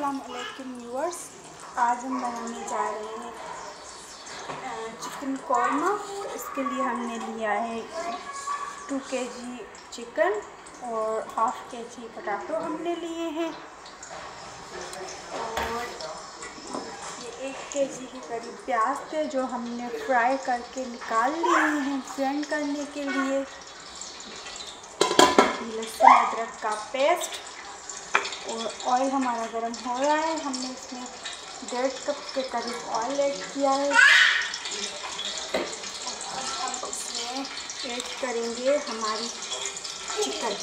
अस्सलाम वालेकुम व्यूअर्स। आज हम बनाने जा रहे हैं चिकन कौरमा। इसके लिए हमने लिया है 2 kg चिकन और हाफ़ kg पोटैटो हमने लिए हैं और ये 1 kg के करीब प्याज थे जो हमने फ्राई करके निकाल लिए हैं ग्राइंड करने के लिए। लहसुन अदरक का पेस्ट और ऑयल हमारा गर्म हो रहा है। हमने इसमें 1.5 कप के करीब ऑयल ऐड किया है। अब इसमें ऐड करेंगे हमारी चिकन।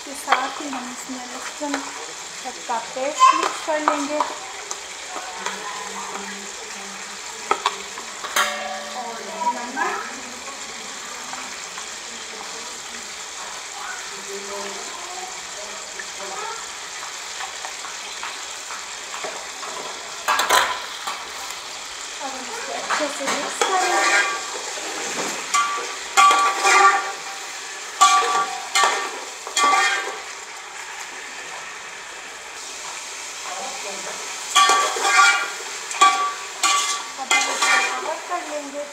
के साथ ही हम इसमें लहसुन का पेस्ट मिक्स कर लेंगे और नमक और इसको अच्छे से मिक्स करेंगे। कवर कर लेंगे।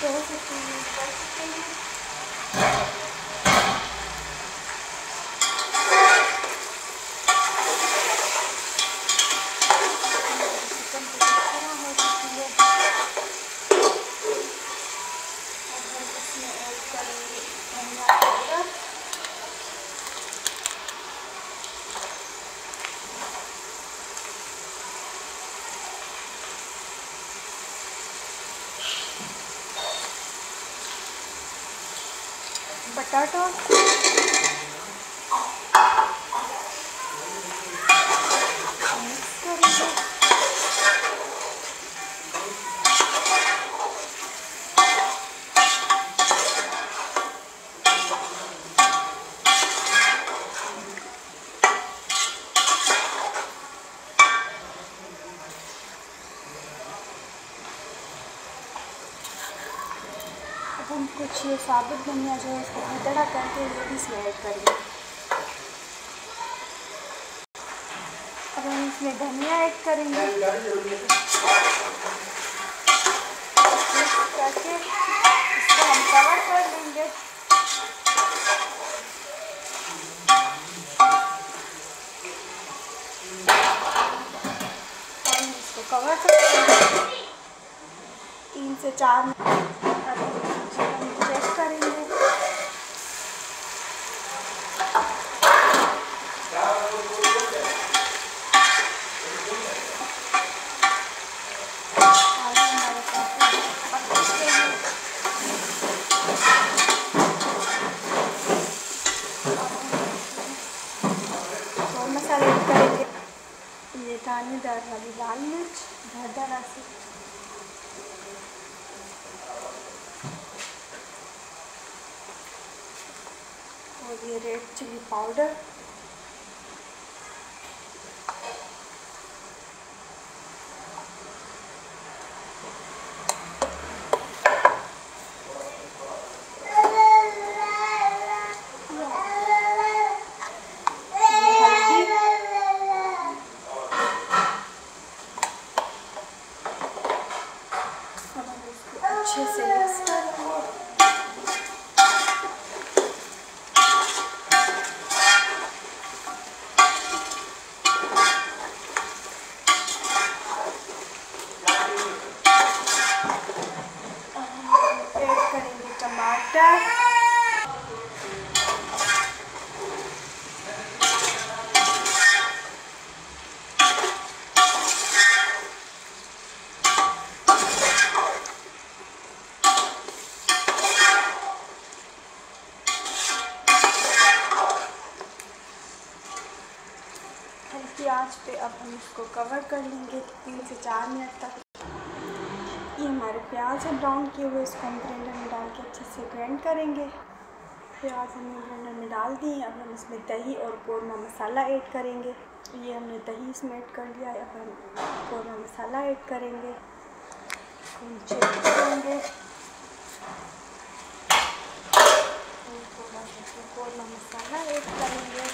कर सकते हैं। पोटैटो मिक्स करेंगे। हम कुछ ये साबुत धनिया जो है इसको भुना करके ये भी इसमें ऐड करेंगे। अब हम इसमें धनिया ऐड करेंगे करके इसको हम कवर कर लेंगे। और इसको कवर कर लेंगे 3 से 4 मिनट चेक करेंगे। और मसाले ऐड करेंगे। ये दानेदार वाली लाल मिर्च धर से और ये रेड चिली पाउडर अच्छे से मिक्स करेंगे। ऐड करेंगे टमाटर आंच पे अब हम इसको कवर कर लेंगे 3 से 4 मिनट तक। ये हमारे प्याज है ब्राउन किए हुए, इसको हम ब्लेंडर में डाल के अच्छे से ग्राइंड करेंगे। प्याज हमने ब्लेंडर में डाल दिए। अब हम इसमें दही और कोरमा मसाला ऐड करेंगे। ये हमने दही इसमें ऐड कर लिया है। अब हम कोरमा मसाला ऐड करेंगे, चेक करेंगे। थोड़ा सा कोरमा मसाला ऐड करेंगे।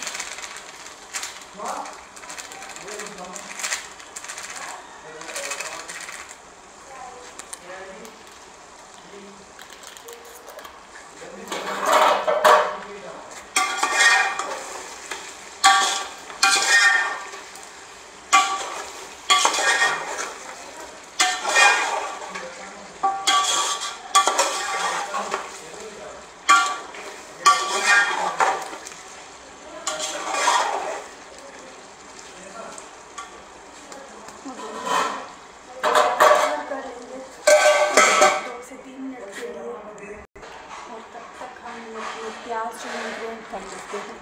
प्याज जो हम ग्राइंड कर लेते हैं।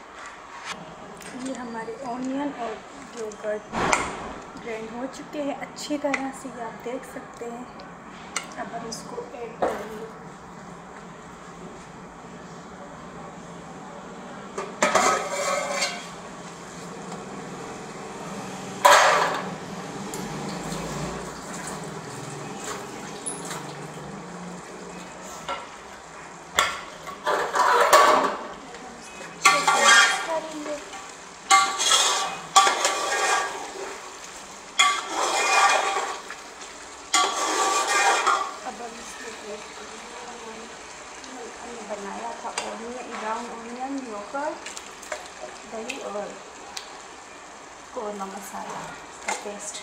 ये हमारे ऑनियन और योगर्ट ग्राइंड हो चुके हैं अच्छी तरह से, ये आप देख सकते हैं। अब हम इसको ऐड करेंगे। बनाया था ब्राउन ऑनियन, योगर्ट, दही और कोरमा मसाला का पेस्ट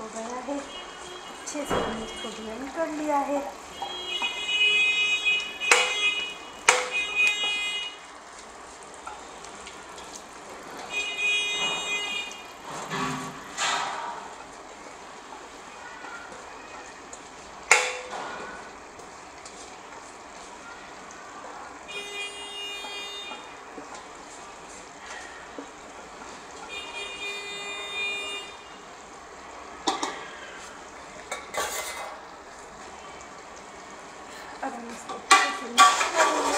हो गया है। अच्छे से हमने इसको ब्लेंड कर लिया है। अब हम इसको अच्छे से मिक्स करेंगे।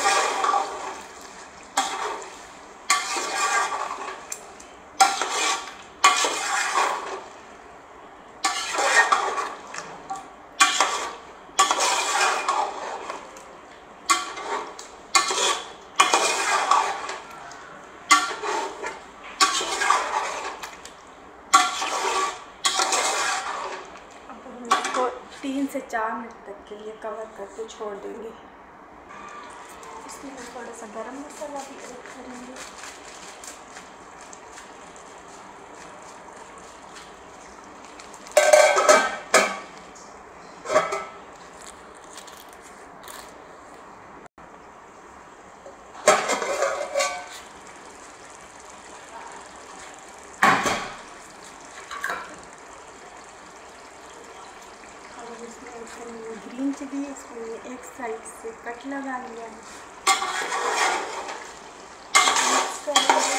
अब हम इसको 3 से 4 मिनट तक के लिए कवर करके छोड़ देंगे। इसमें हम थोड़ा सा गरम मसाला भी ऐड करेंगे। इसमें ग्रीन चिली, इसमें एक साइड से कट लगा लिया है। मिक्स करेंगे।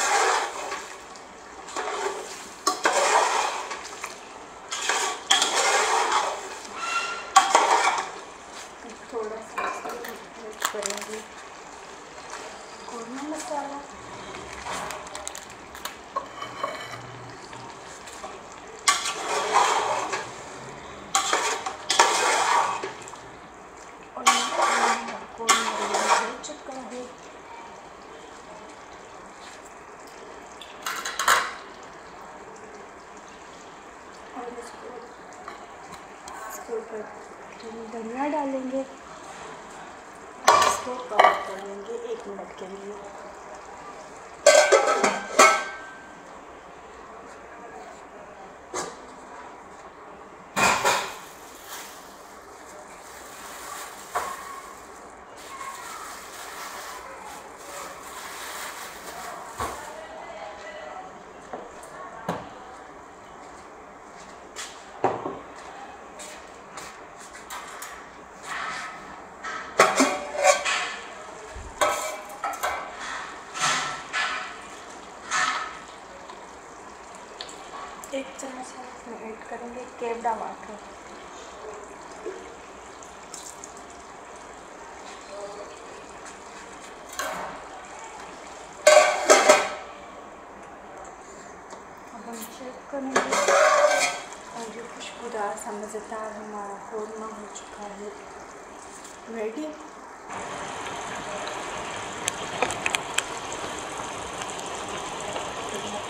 थोड़ा सा मिक्स करेंगे कोरमा मसाला। और इसके ऊपर धनिया डालेंगे। इसको कवर कर लेंगे 1 मिनट के लिए। 1 चम्मच हम इसमें ऐड करेंगे केवड़ा वाटर। अब हम चेक करेंगे और जो खुशबूदार सा मज़ेदार हमारा कोरमा हो चुका है रेडी।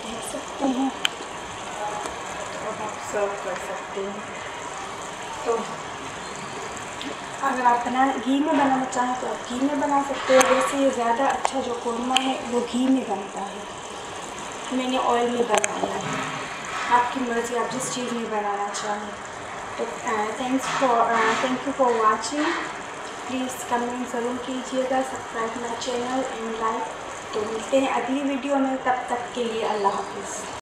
देख सकते हैं, तो अब आप सर्व कर सकते हैं। तो अगर आप घी में बनाना चाहें तो आप घी में बना सकते हैं। वैसे ये ज़्यादा अच्छा जो कोरमा है वो घी में बनता है, मैंने ऑयल में बनाया है। आपकी मर्ज़ी, आप जिस चीज़ में बनाना चाहें। तो thank you for watching. Please comment ज़रूर कीजिएगा, subscribe my channel and like. तो मिलते हैं अगली वीडियो में, तब तक के लिए अल्लाह हाफिज़।